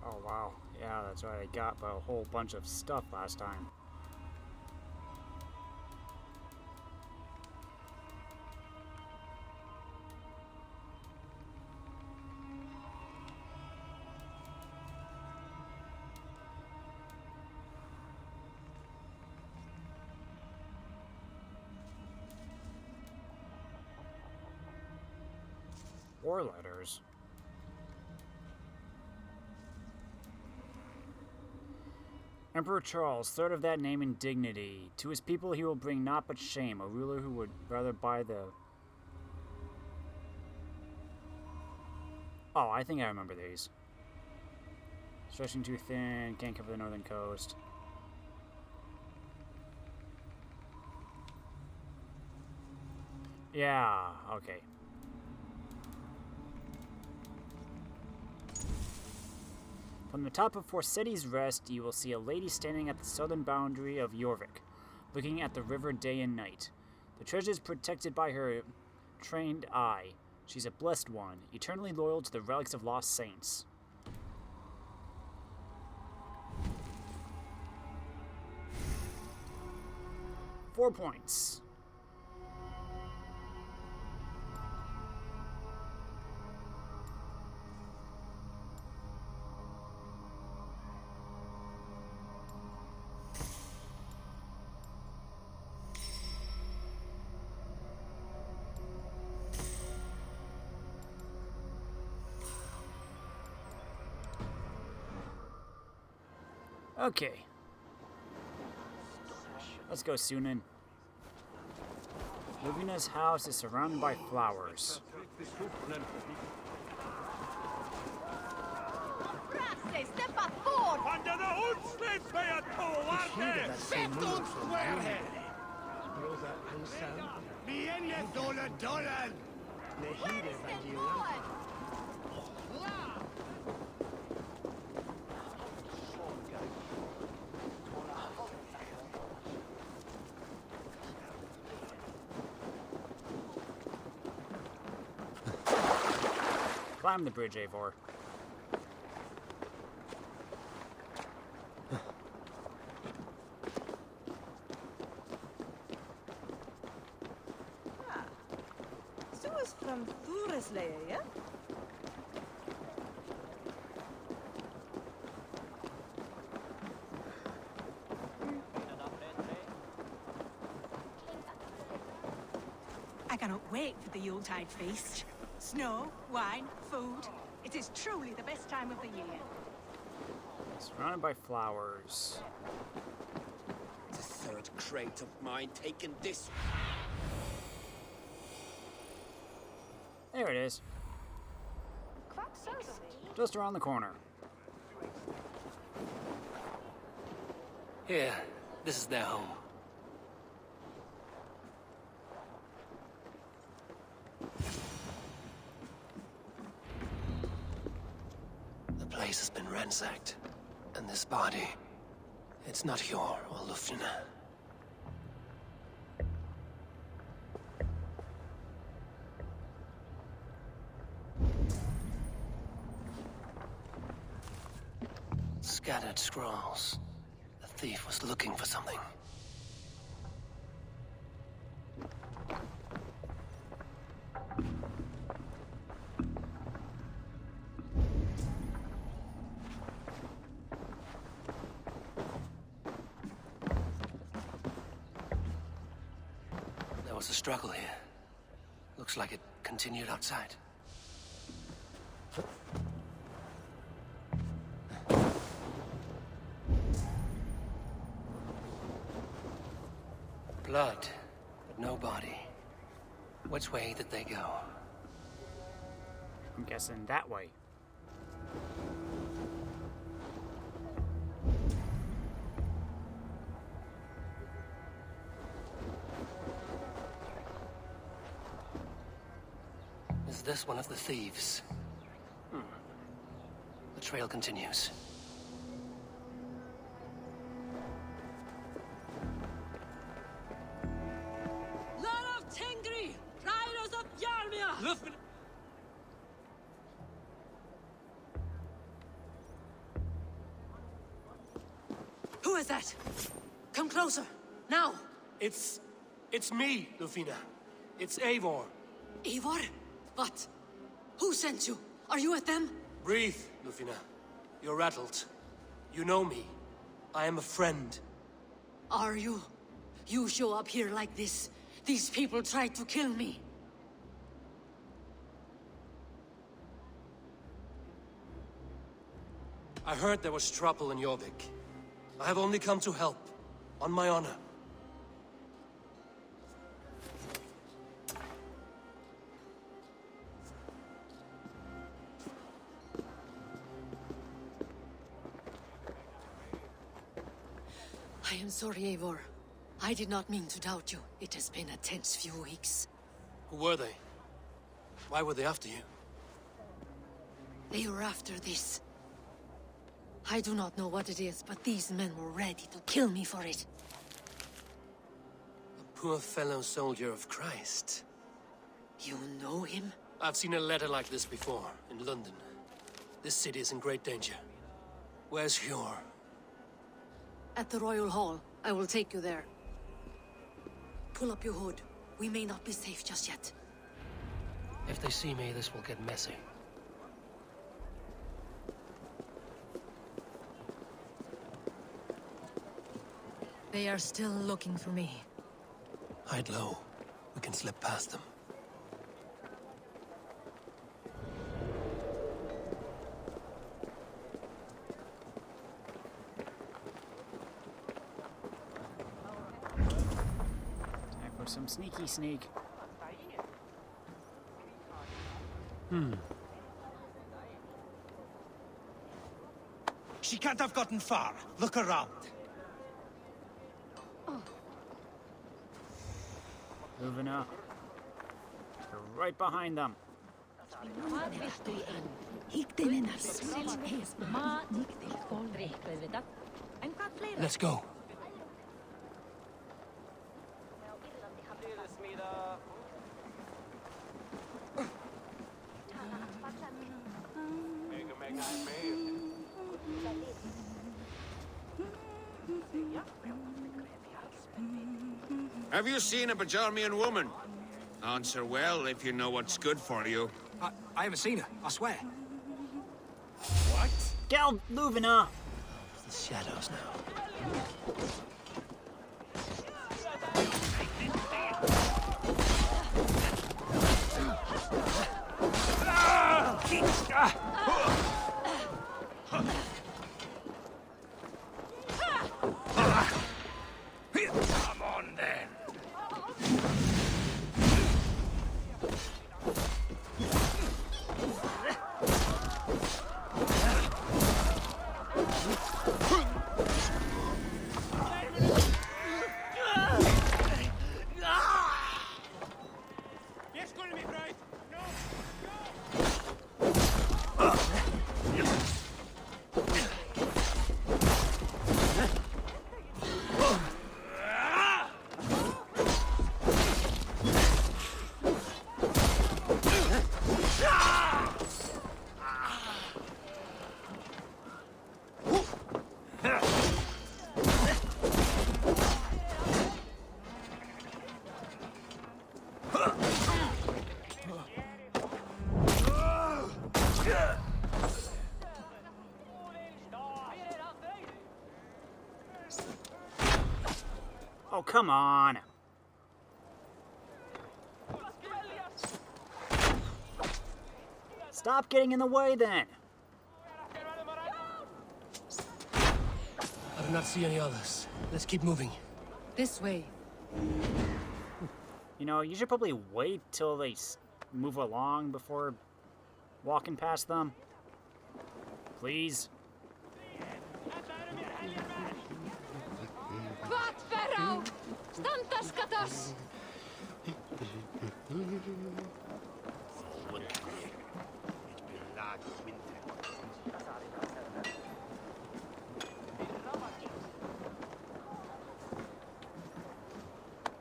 Oh wow, yeah, that's right, I got a whole bunch of stuff last time. War letters. Emperor Charles, third of that name and dignity. To his people he will bring naught but shame, a ruler who would rather buy the... Oh, I think I remember these. Stretching too thin, can't cover the northern coast. Yeah, okay. From the top of Forseti's Rest, you will see a lady standing at the southern boundary of Jorvik, looking at the river day and night. The treasure is protected by her trained eye. She's a blessed one, eternally loyal to the relics of lost saints. Four points. Okay. Let's go, Sunan. Ljufvina's house is surrounded by flowers. Climb the bridge, Eivor. So is from Thuresley, yeah? I cannot wait for the Yuletide feast. Snow, wine, food. It is truly the best time of the year. Surrounded by flowers. The third crate of mine taken this. There it is. Just around the corner. Here, this is their home. The place has been ransacked, and this body, it's not Hjorr or Ljufvina. Scattered scrolls. The thief was looking for something. There was a struggle here. Looks like it continued outside. Blood, but no body. Which way did they go? I'm guessing that way. Is this one of the thieves? The trail continues. is that? Come closer, now! It's me, Ljufvina. It's Eivor. Eivor? What? Who sent you? Are you with them? Breathe, Ljufvina. You're rattled. You know me. I am a friend. Are you? You show up here like this. These people tried to kill me. I heard there was trouble in Jorvik. I have only come to help. On my honor. I am sorry, Eivor. I did not mean to doubt you. It has been a tense few weeks. Who were they? Why were they after you? They were after this. I do not know what it is, but these men were ready to kill me for it. A poor fellow soldier of Christ. You know him? I've seen a letter like this before, in London. This city is in great danger. Where's Hjorr? At the Royal Hall. I will take you there. Pull up your hood. We may not be safe just yet. If they see me, this will get messy. They are still looking for me. Hide low. We can slip past them. Time for some sneaky sneak. She can't have gotten far. Look around. Ljufvina. You're right behind them. Let's go. Have you seen a Bajormian woman? Answer well if you know what's good for you. I haven't seen her, I swear. What? Gal Ljufvina! The shadows now. Come on then. Oh, come on. Stop getting in the way, then. I do not see any others. Let's keep moving. This way. You know, you should probably wait till they move along before walking past them. Please.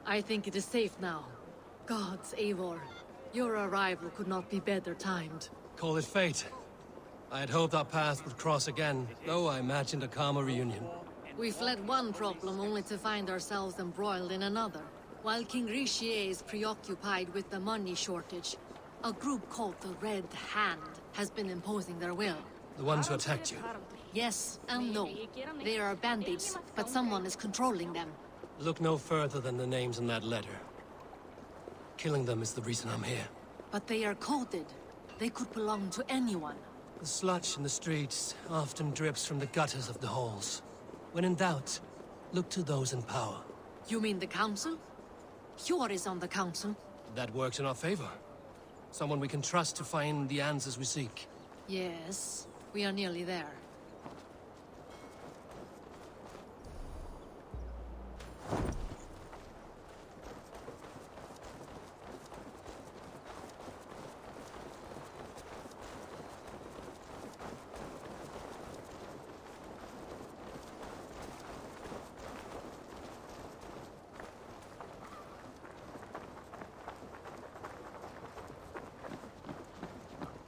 I think it is safe now. Gods, Eivor. Your arrival could not be better timed. Call it fate. I had hoped our paths would cross again, though I imagined a calmer reunion. We fled one problem only to find ourselves embroiled in another. While King Richier is preoccupied with the money shortage, a group called the Red Hand has been imposing their will. The ones who attacked you. Yes and no. They are bandits, but someone is controlling them. Look no further than the names in that letter. Killing them is the reason I'm here. But they are coded. They could belong to anyone. The sludge in the streets often drips from the gutters of the halls. When in doubt, look to those in power. You mean the council? Hjorr is on the council. That works in our favor. Someone we can trust to find the answers we seek. Yes, we are nearly there.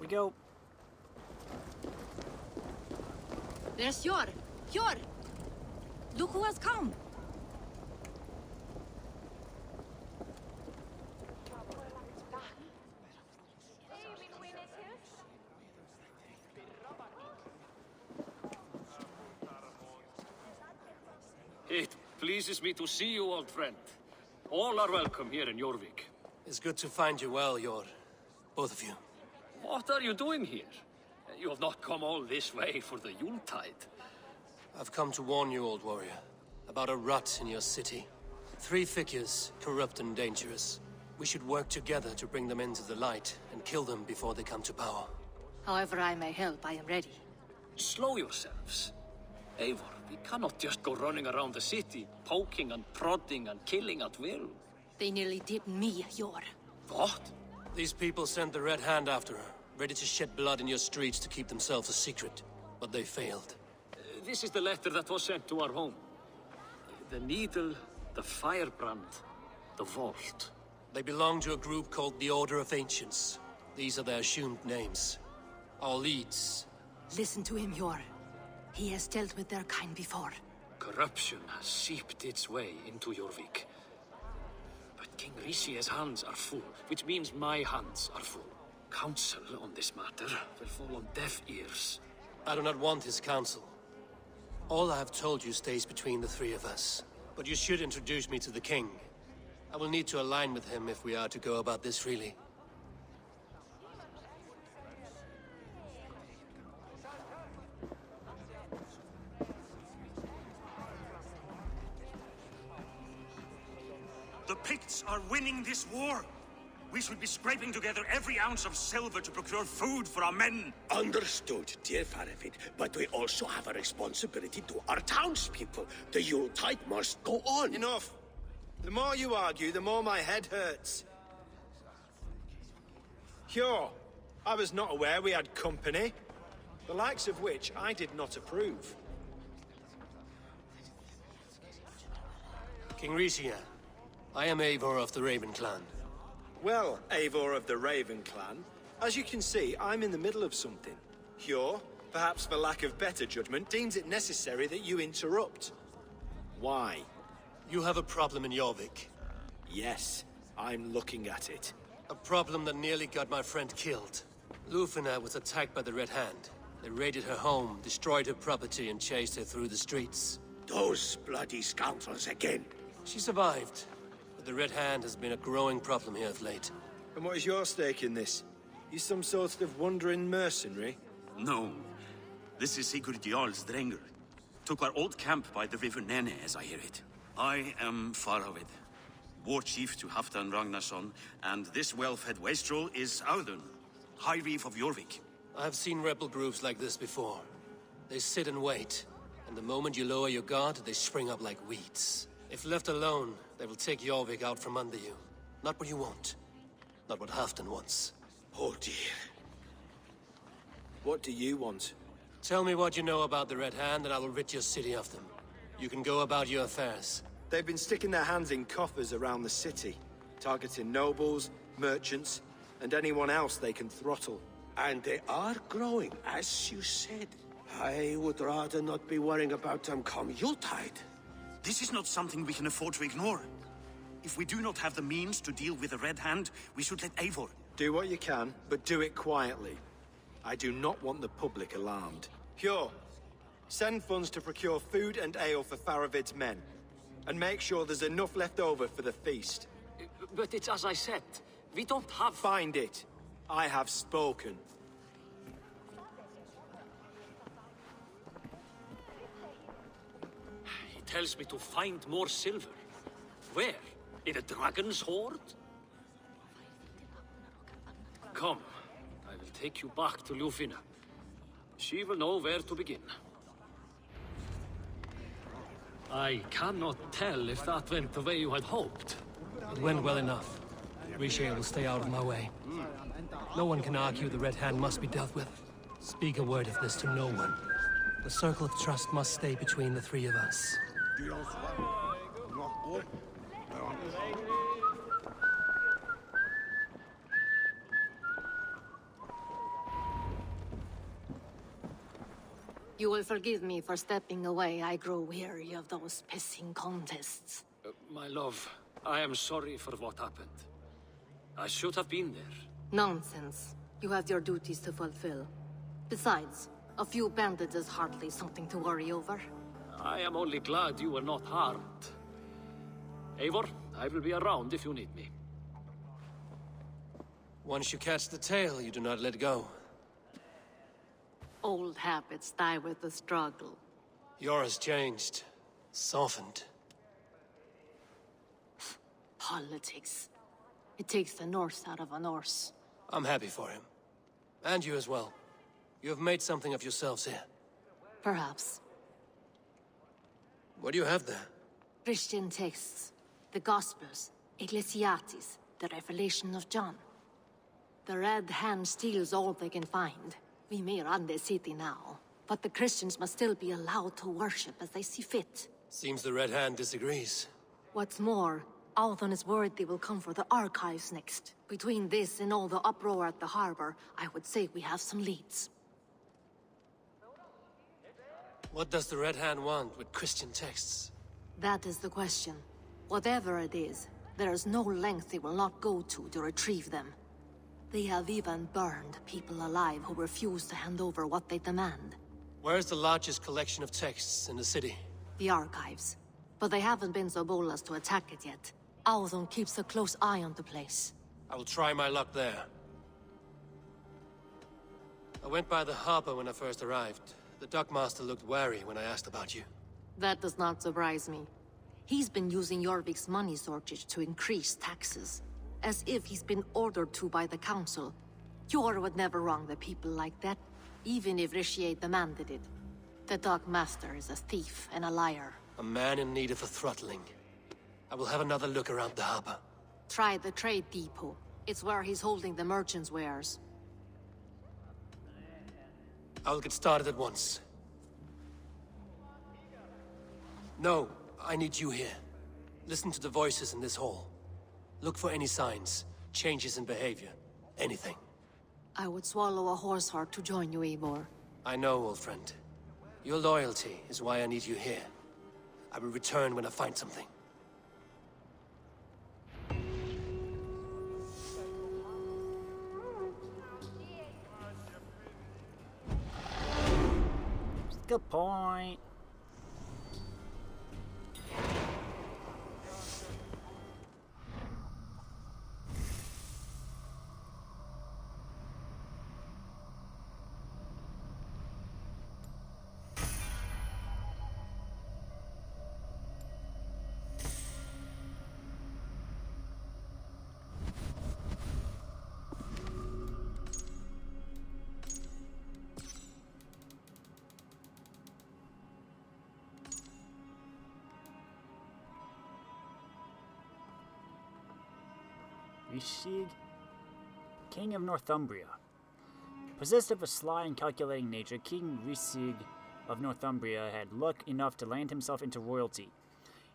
We go. There's Hjorr! Hjorr! Look who has come! It pleases me to see you, old friend. All are welcome here in Jorvik. It's good to find you well, Hjorr. Both of you. What are you doing here? You have not come all this way for the Yuletide. I've come to warn you, old warrior, about a rot in your city. 3 figures, corrupt and dangerous. We should work together to bring them into the light and kill them before they come to power. However I may help, I am ready. Slow yourselves. Eivor, we cannot just go running around the city, poking and prodding and killing at will. They nearly did me, Hjorr. What? These people sent the Red Hand after her, ready to shed blood in your streets to keep themselves a secret. But they failed. This is the letter that was sent to our home. The needle, the firebrand, the vault. They belong to a group called the Order of Ancients. These are their assumed names. Our leads. Listen to him, Hjorr. He has dealt with their kind before. Corruption has seeped its way into Jorvik. But King Richier's hands are full, which means my hands are full. Counsel on this matter will fall on deaf ears. I do not want his counsel. All I have told you stays between the 3 of us. But you should introduce me to the king. I will need to align with him if we are to go about this freely. The Picts are winning this war. We should be scraping together every ounce of silver to procure food for our men. Understood, dear Farafit, but we also have a responsibility to our townspeople. The Yuletide must go on. Enough. The more you argue, the more my head hurts. Hjorr, I was not aware we had company, the likes of which I did not approve. King Richier, I am Eivor of the Raven clan. Well, Eivor of the Raven clan, as you can see, I'm in the middle of something. Hjorr, perhaps for lack of better judgment, deems it necessary that you interrupt. Why? You have a problem in Jorvik. Yes, I'm looking at it. A problem that nearly got my friend killed. Ljufvina was attacked by the Red Hand. They raided her home, destroyed her property, and chased her through the streets. Those bloody scoundrels again. She survived, but the Red Hand has been a growing problem here of late. And what is your stake in this? You some sort of wandering mercenary? No. This is Sigurd Jarl's Drenger. Took our old camp by the river Nene, as I hear it. I am Faravid, war chief to Halfdan Ragnarsson, and this well-fed wastrel is Audun, High Reef of Jorvik. I have seen rebel groups like this before. They sit and wait, and the moment you lower your guard, they spring up like weeds. If left alone, they will take Jorvik out from under you. Not what you want. Not what Halfdan wants. Oh dear. What do you want? Tell me what you know about the Red Hand, and I will rid your city of them. You can go about your affairs. They've been sticking their hands in coffers around the city, targeting nobles, merchants, and anyone else they can throttle. And they are growing, as you said. I would rather not be worrying about them come Yuletide. This is not something we can afford to ignore. If we do not have the means to deal with the Red Hand, we should let Eivor. Do what you can, but do it quietly. I do not want the public alarmed. Hjorr, send funds to procure food and ale for Faravid's men. And make sure there's enough left over for the feast. But it's as I said. We don't have... Find it. I have spoken. He tells me to find more silver. Where? In a dragon's hoard? Come. I will take you back to Ljufvina. She will know where to begin. I cannot tell if that went the way you had hoped. It went well enough. Riche will stay out of my way. No one can argue the Red Hand must be dealt with. Speak a word of this to no one. The circle of trust must stay between the three of us. You will forgive me for stepping away. I grow weary of those pissing contests. My love, I am sorry for what happened. I should have been there. Nonsense. You have your duties to fulfill. Besides, a few bandits is hardly something to worry over. I am only glad you were not harmed. Eivor, I will be around if you need me. Once you catch the tail, you do not let go. Old habits die with the struggle. Hjorr has changed. Softened. Politics. It takes the Norse out of a Norse. I'm happy for him. And you as well. You have made something of yourselves here. Perhaps. What do you have there? Christian texts. The Gospels. Ecclesiastes. The Revelation of John. The Red Hand steals all they can find. We may run the city now, but the Christians must still be allowed to worship as they see fit. Seems the Red Hand disagrees. What's more, Althon is worried they will come for the archives next. Between this and all the uproar at the harbor, I would say we have some leads. What does the Red Hand want with Christian texts? That is the question. Whatever it is, there is no length they will not go to retrieve them. They have even burned people alive who refuse to hand over what they demand. Where's the largest collection of texts in the city? The archives. But they haven't been so bold as to attack it yet. Althon keeps a close eye on the place. I will try my luck there. I went by the harbor when I first arrived. The dockmaster looked wary when I asked about you. That does not surprise me. He's been using Jorvik's money shortage to increase taxes. As if he's been ordered to by the council. Hjorr would never wrong the people like that, even if Riche demanded it. The dockmaster is a thief and a liar. A man in need of a throttling. I will have another look around the harbor. Try the trade depot. It's where he's holding the merchants' wares. I will get started at once. No, I need you here. Listen to the voices in this hall. Look for any signs, changes in behavior, anything. I would swallow a horse heart to join you, Eivor. I know, old friend. Your loyalty is why I need you here. I will return when I find something. Good point. Risig, King of Northumbria. Possessed of a sly and calculating nature, King Risig of Northumbria had luck enough to land himself into royalty.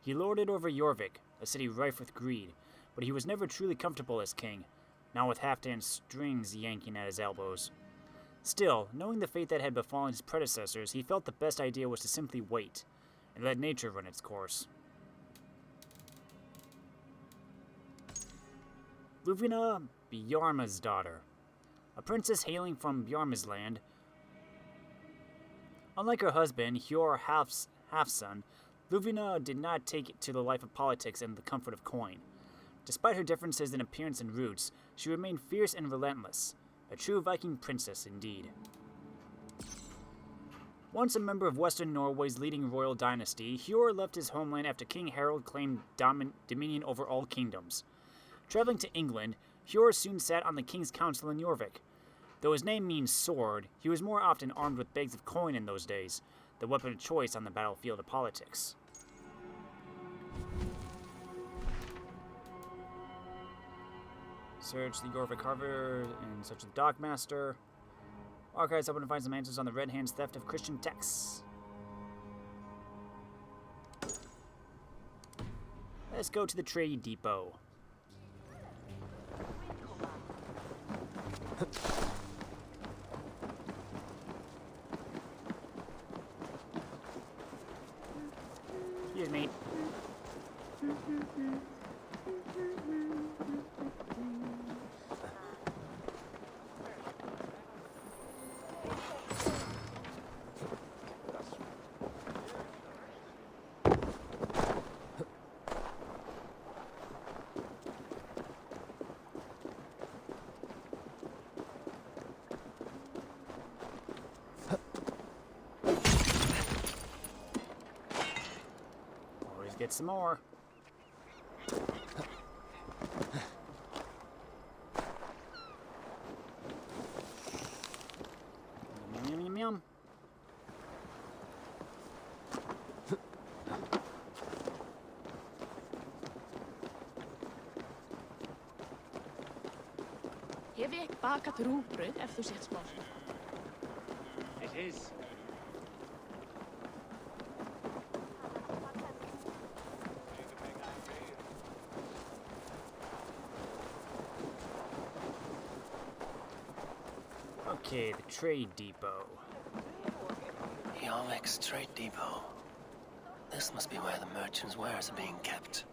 He lorded over Jorvik, a city rife with greed, but he was never truly comfortable as king, not with half-dance strings yanking at his elbows. Still, knowing the fate that had befallen his predecessors, he felt the best idea was to simply wait, and let nature run its course. Ljufvina, Bjarma's daughter. A princess hailing from Bjarma's land. Unlike her husband, Hjorr half-son, Ljufvina did not take to the life of politics and the comfort of coin. Despite her differences in appearance and roots, she remained fierce and relentless. A true Viking princess, indeed. Once a member of Western Norway's leading royal dynasty, Hjorr left his homeland after King Harald claimed dominion over all kingdoms. Traveling to England, Hjorr soon sat on the king's council in Jorvik. Though his name means sword, he was more often armed with bags of coin in those days, the weapon of choice on the battlefield of politics. Search the Jorvik Harbor in search of the Dockmaster. Archives hoping to find some answers on the Red Hand's theft of Christian texts. Let's go to the trade depot. Excuse me. Get some more. Yum, yum, yum, yum. Hef ég bakað rúgbrauð ef þú sért smá. It is. Okay, the trade depot. Jorvik's trade depot. This must be where the merchants' wares are being kept.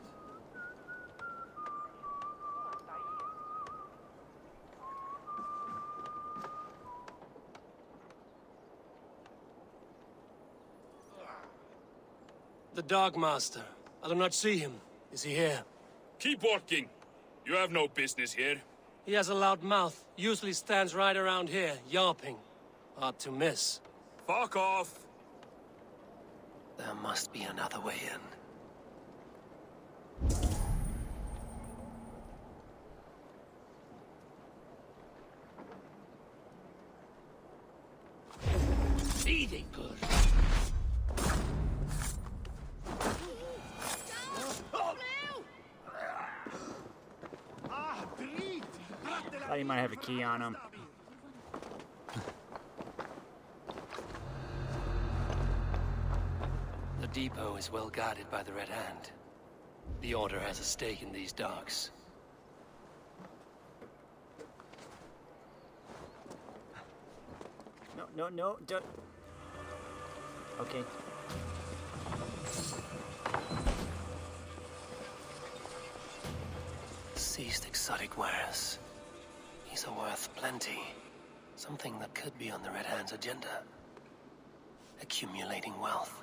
The Dogmaster. I do not see him. Is he here? Keep working. You have no business here. He has a loud mouth. Usually stands right around here, yawping. Hard to miss. Fuck off. There must be another way in. Feeding good. Thought he might have a key on him. The depot is well guarded by the Red Hand. The Order has a stake in these docks. No, don't. Okay. Seized exotic wares. These are worth plenty. Something that could be on the Red Hand's agenda. Accumulating wealth.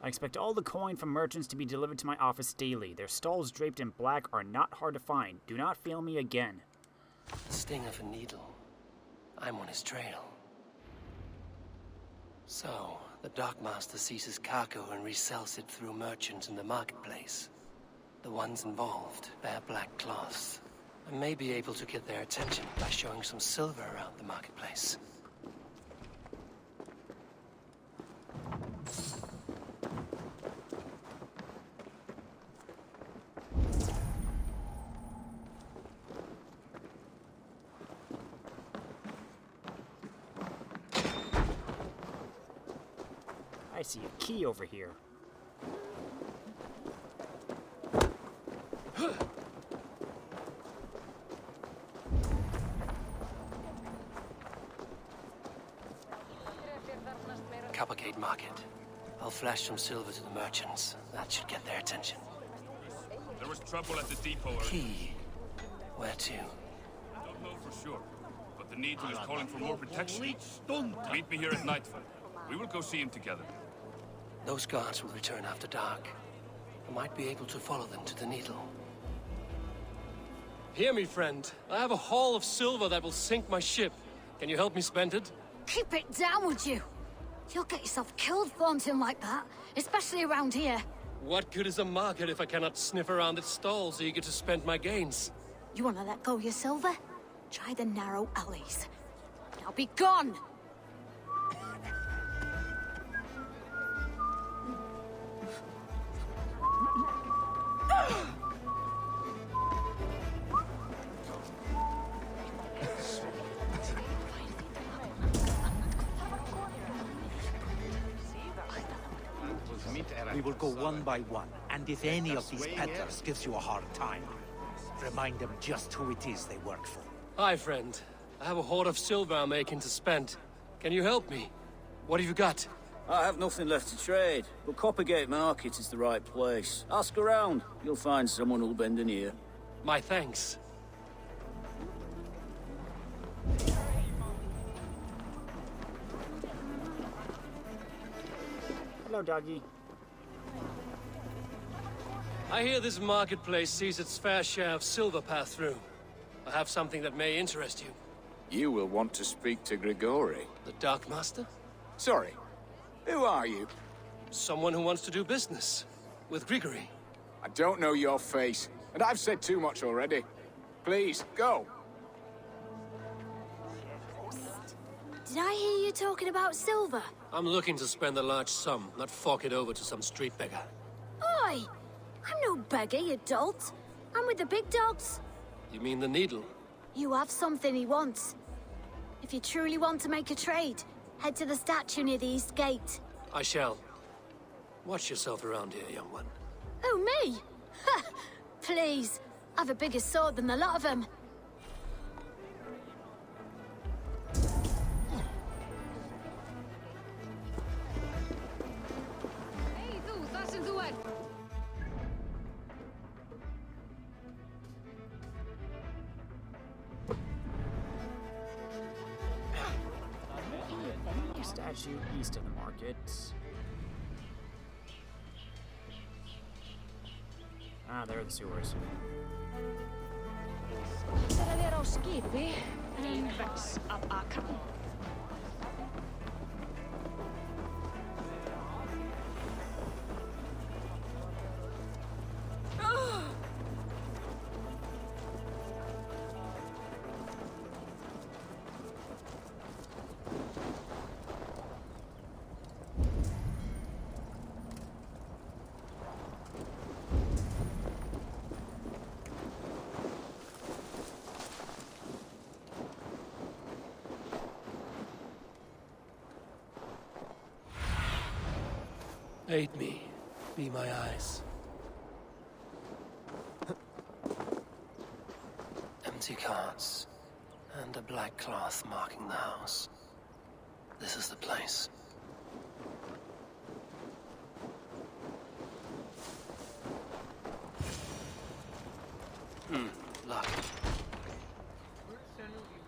I expect all the coin from merchants to be delivered to my office daily. Their stalls draped in black are not hard to find. Do not fail me again. The sting of a needle. I'm on his trail. So, the Dockmaster seizes cargo and resells it through merchants in the marketplace. The ones involved wear black cloths. I may be able to get their attention by showing some silver around the marketplace. I see a key over here. Coppergate Market. I'll flash some silver to the merchants. That should get their attention. There was trouble at the depot. Key. Where to? Don't know for sure, but the Needle is calling for more protection. Meet me here at nightfall. We will go see him together. Those guards will return after dark. I might be able to follow them to the Needle. Hear me, friend. I have a haul of silver that will sink my ship. Can you help me spend it? Keep it down, would you? You'll get yourself killed flaunting like that, especially around here. What good is a market if I cannot sniff around its stalls eager to spend my gains? You want to let go of your silver? Try the narrow alleys. Now be gone! We will go one by one, and if any of these peddlers gives you a hard time, remind them just who it is they work for. Hi, friend. I have a hoard of silver I'm making to spend. Can you help me? What have you got? I have nothing left to trade, but Coppergate Market is the right place. Ask around. You'll find someone who'll bend an ear. My thanks. Hello, doggy. I hear this marketplace sees its fair share of silver pass through. I have something that may interest you. You will want to speak to Grigori. The Dark Master? Sorry. Who are you? Someone who wants to do business. With Grigori. I don't know your face, and I've said too much already. Please, go. Did I hear you talking about silver? I'm looking to spend a large sum, not fork it over to some street beggar. Oi! I'm no beggar, you dolt. I'm with the big dogs. You mean the Needle? You have something he wants. If you truly want to make a trade, head to the statue near the East Gate. I shall. Watch yourself around here, young one. Oh, me? Ha! Please. I've a bigger sword than the lot of them. Hey, du, það sem þú ert. Statue east of the market. Ah, there are the sewers. Þegar að vera á skipi, en vex af akan. Aid me. Be my eyes. Empty carts. And a black cloth marking the house. This is the place. Locked.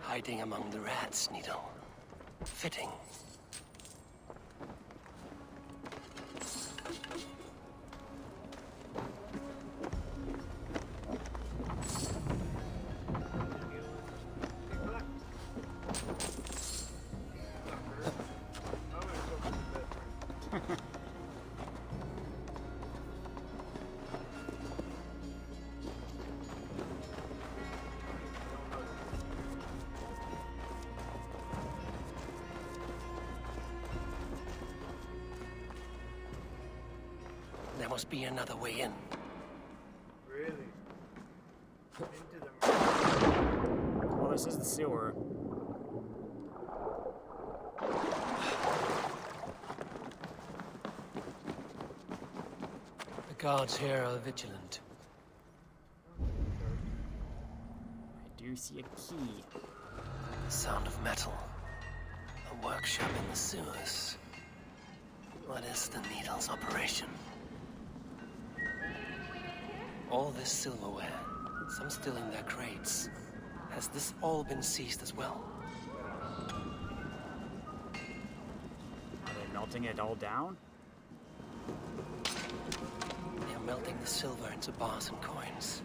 Hiding among the rats, Needle. Fitting. There must be another way in. Really? Well, this is the sewer. The guards here are vigilant. I do see a key. The sound of metal. A workshop in the sewers. What is the Needle's operation? All this silverware, some still in their crates. Has this all been seized as well? Are they melting it all down? They are melting the silver into bars and coins.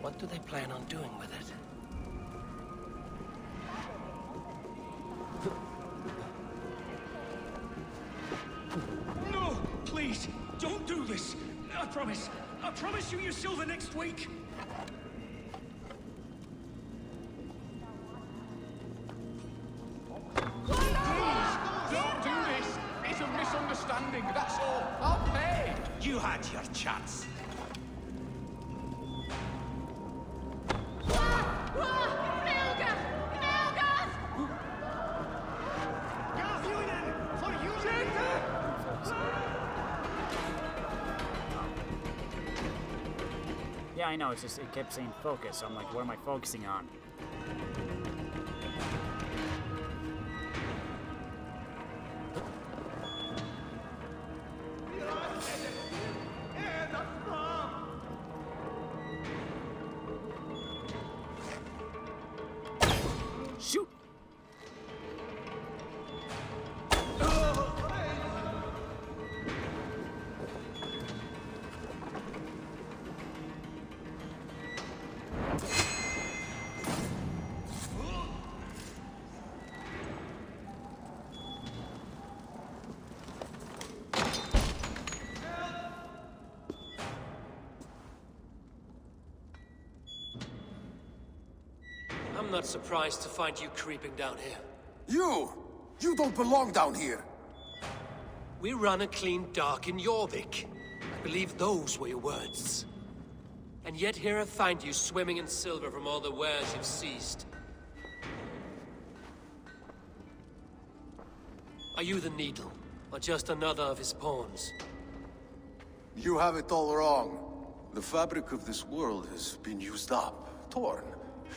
What do they plan on doing with it? No! Please! Don't do this! I promise! I promise you your silver next week! Don't do this! It's a misunderstanding, that's all. I'll pay! You had your chance. Yeah, I know, it's just, it kept saying focus, so I'm like, what am I focusing on? Shoot! I'm not surprised to find you creeping down here. You don't belong down here! We run a clean dark in Jorvik. I believe those were your words. And yet here I find you swimming in silver from all the wares you've seized. Are you the Needle, or just another of his pawns? You have it all wrong. The fabric of this world has been used up, torn,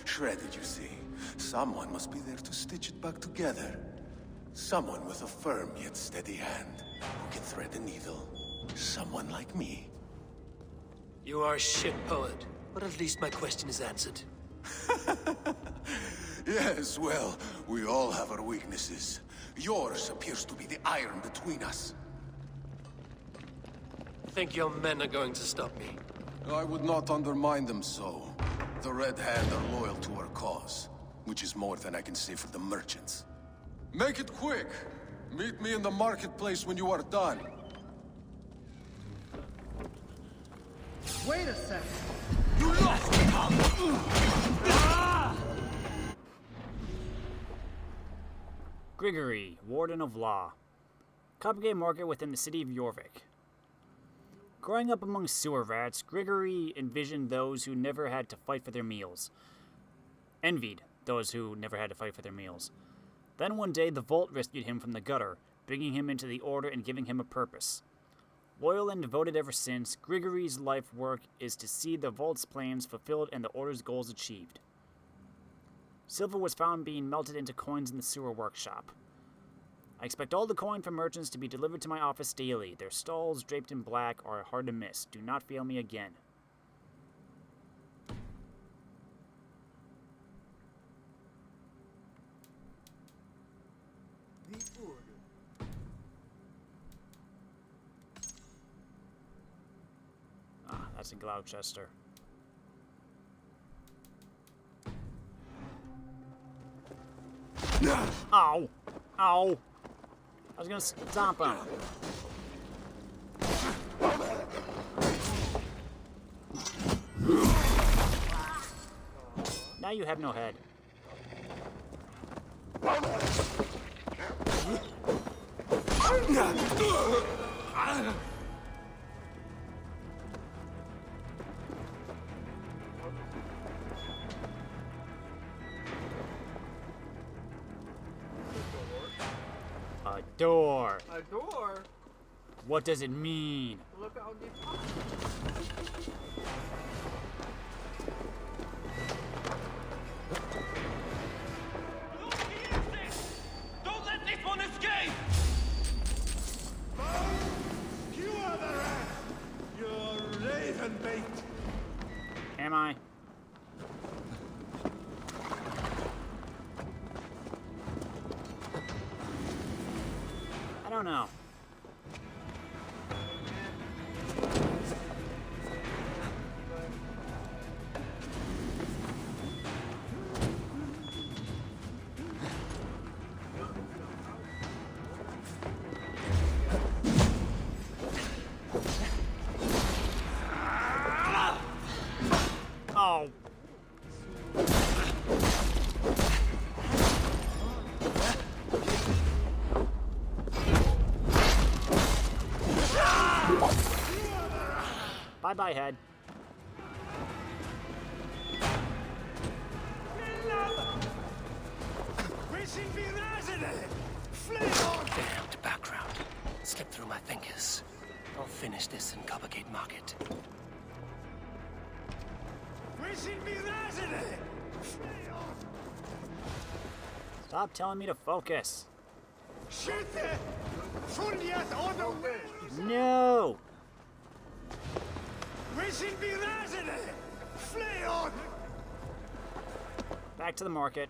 shredded, you see. Someone must be there to stitch it back together. Someone with a firm yet steady hand, who can thread the needle. Someone like me. You are a shit poet, but at least my question is answered. Yes, well, we all have our weaknesses. Yours appears to be the iron between us. Think your men are going to stop me? I would not undermine them so. The Red Hand are loyal to our cause, which is more than I can say for the merchants. Make it quick! Meet me in the marketplace when you are done. Wait a second! You lost me! Grigory, Warden of Law. Copgate Market within the city of Jorvik. Growing up among sewer rats, Grigory envisioned those who never had to fight for their meals. Envied those who never had to fight for their meals. Then one day, the Vault rescued him from the gutter, bringing him into the Order and giving him a purpose. Loyal and devoted ever since, Grigory's life work is to see the Vault's plans fulfilled and the Order's goals achieved. Silver was found being melted into coins in the sewer workshop. I expect all the coin from merchants to be delivered to my office daily. Their stalls, draped in black, are hard to miss. Do not fail me again. Ah, that's in Gloucester. Ow! Ow! I was gonna stomp him. Now you have no head. A door. A door? What does it mean? Look how deep. Don't let this one escape! now. Oh. Bye-bye, head. Damned background. Slipped through my fingers. I'll finish this in Coppergate Market. Stop telling me to focus. No! Back to the market.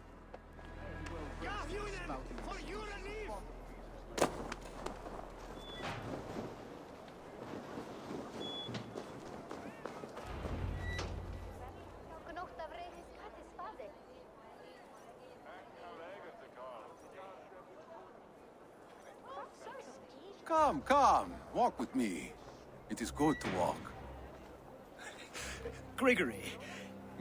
Come, come, walk with me. It is good to walk. Grigory.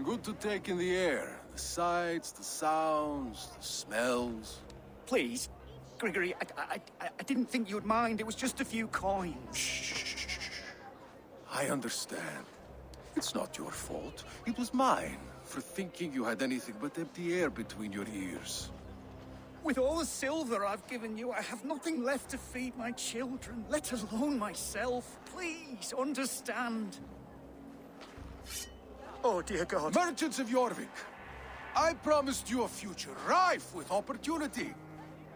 Good to take in the air. The sights, the sounds, the smells. Please, Grigory, I didn't think you'd mind. It was just a few coins. I understand. It's not your fault. It was mine, for thinking you had anything but empty air between your ears. With all the silver I've given you, I have nothing left to feed my children, let alone myself. Please, understand. Oh, dear God. Merchants of Jorvik, I promised you a future rife with opportunity.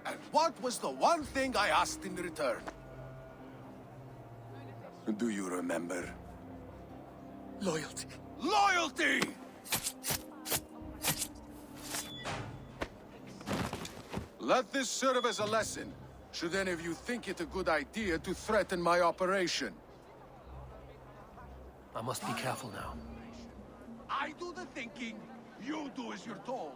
And what was the one thing I asked in return? Do you remember? Loyalty. Loyalty! Let this serve as a lesson, should any of you think it a good idea to threaten my operation. I must be careful now. I do the thinking, you do as you're told.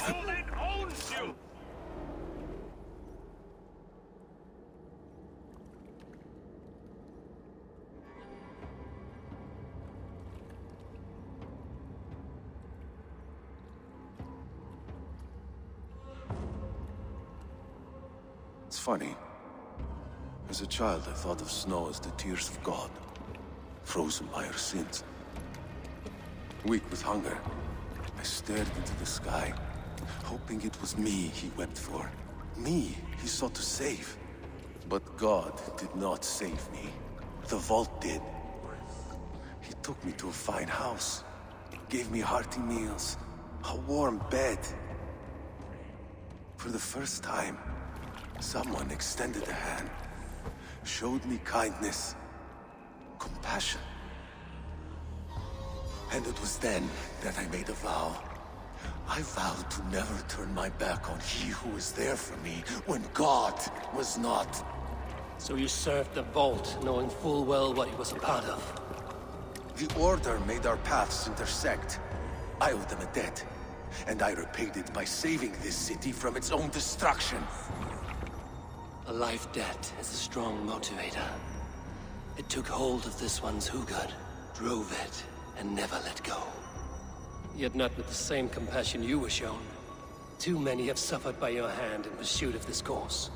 Odin owns you! It's funny. As a child, I thought of snow as the tears of God, frozen by our sins. Weak with hunger, I stared into the sky, hoping it was me he wept for. Me he sought to save. But God did not save me. The vault did. He took me to a fine house, gave me hearty meals, a warm bed. For the first time, someone extended a hand, showed me kindness, compassion. And it was then that I made a vow. I vowed to never turn my back on he who was there for me when God was not. So you served the Vault, knowing full well what it was a part of. The Order made our paths intersect. I owed them a debt, and I repaid it by saving this city from its own destruction. A life debt is a strong motivator. It took hold of this one's Hugad, drove it, and never let go. Yet not with the same compassion you were shown. Too many have suffered by your hand in pursuit of this course.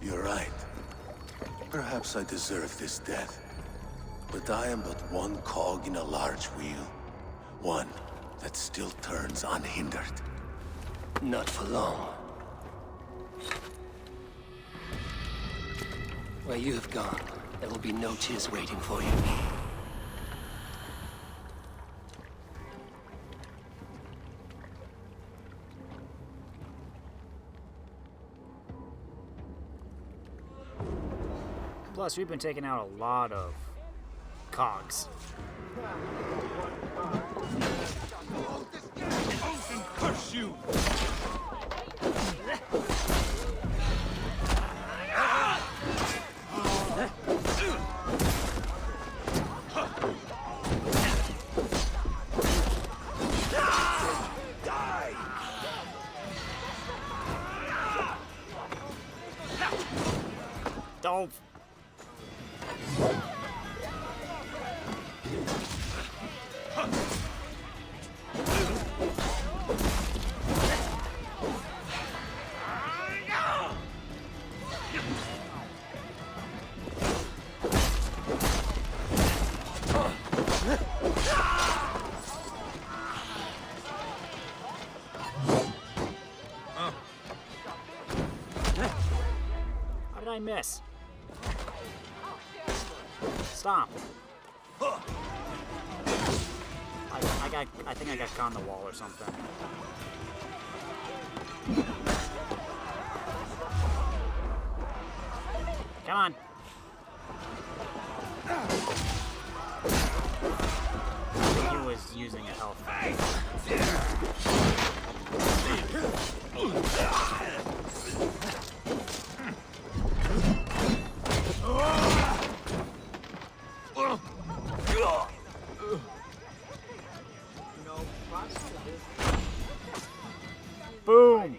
You're right. Perhaps I deserve this death. But I am but one cog in a large wheel. One that still turns unhindered. Not for long. Where you have gone, there will be no tears waiting for you. Plus, we've been taking out a lot of cogs. Oath and curse you! Don't. How did I miss? Stop. I think I got caught on the wall or something. Come on. He was using a health bag. Boom!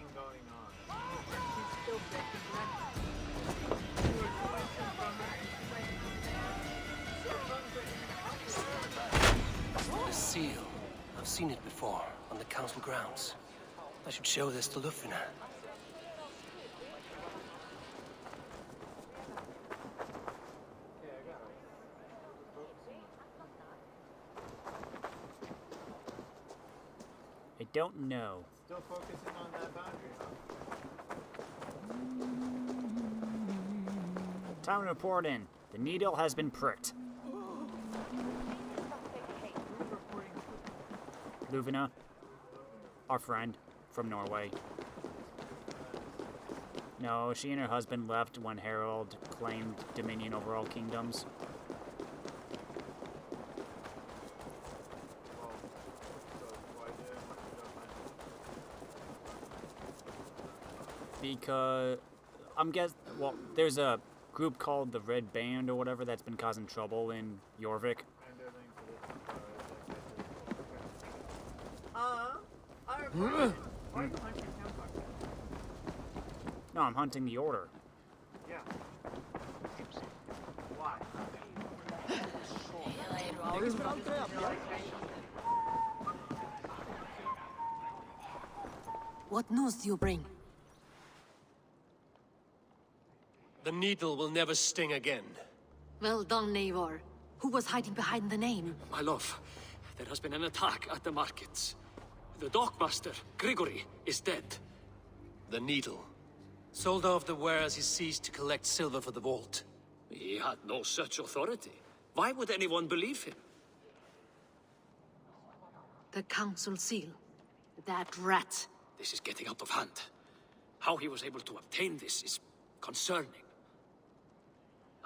A seal. I've seen it before, on the council grounds. I should show this to Ljufvina. I don't know. Still focusing on that boundary, huh? Time to report in. The needle has been pricked. Ljufvina, our friend from Norway. No, she and her husband left when Harold claimed dominion over all kingdoms. Because well, there's a group called the Red Band or whatever that's been causing trouble in Jorvik. No, I'm hunting the Order. Yeah. Why? What news do you bring? The needle will never sting again. Well done, Eivor. Who was hiding behind the name? My love, there has been an attack at the markets. The dockmaster, Grigory, is dead. The needle. Sold off the wares he seized to collect silver for the vault. He had no such authority. Why would anyone believe him? The council seal. That rat. This is getting out of hand. How he was able to obtain this is concerning.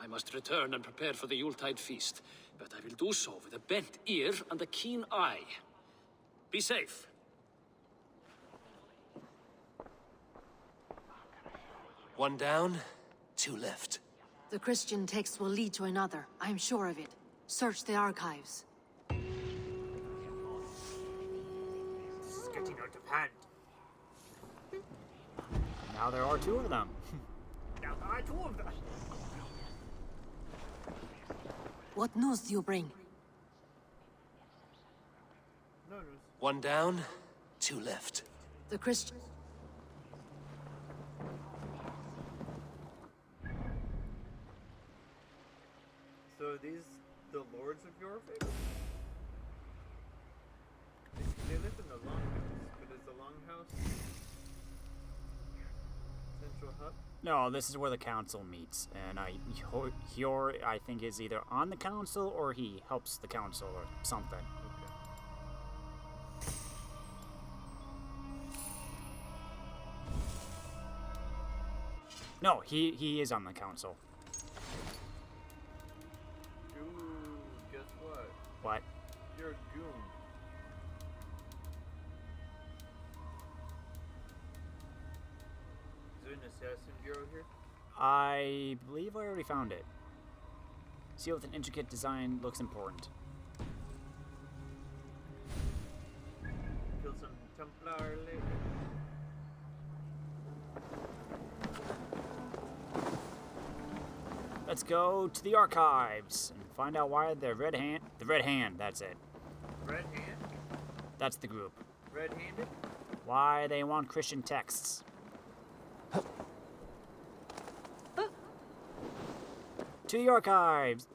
I must return and prepare for the Yuletide feast, but I will do so with a bent ear and a keen eye. Be safe. One down, two left. The Christian text will lead to another. I'm sure of it. Search the archives. This is getting out of hand. Now there are two of them. Now there are two of them. What news do you bring? One down, two left. The Christian... So are these the lords of Jorvik? They live in the longhouse, but is the longhouse central hub? No, this is where the council meets, and Hjorr, I think, is either on the council or he helps the council or something. No, he is on the council. What? You're a goon. Is there an assassin bureau here? I believe I already found it. Seal with an intricate design looks important. Kill some Templar later. Let's go to the archives and find out why the Red Hand, that's it. Red Hand? That's the group. Red-handed? Why they want Christian texts. To the archives.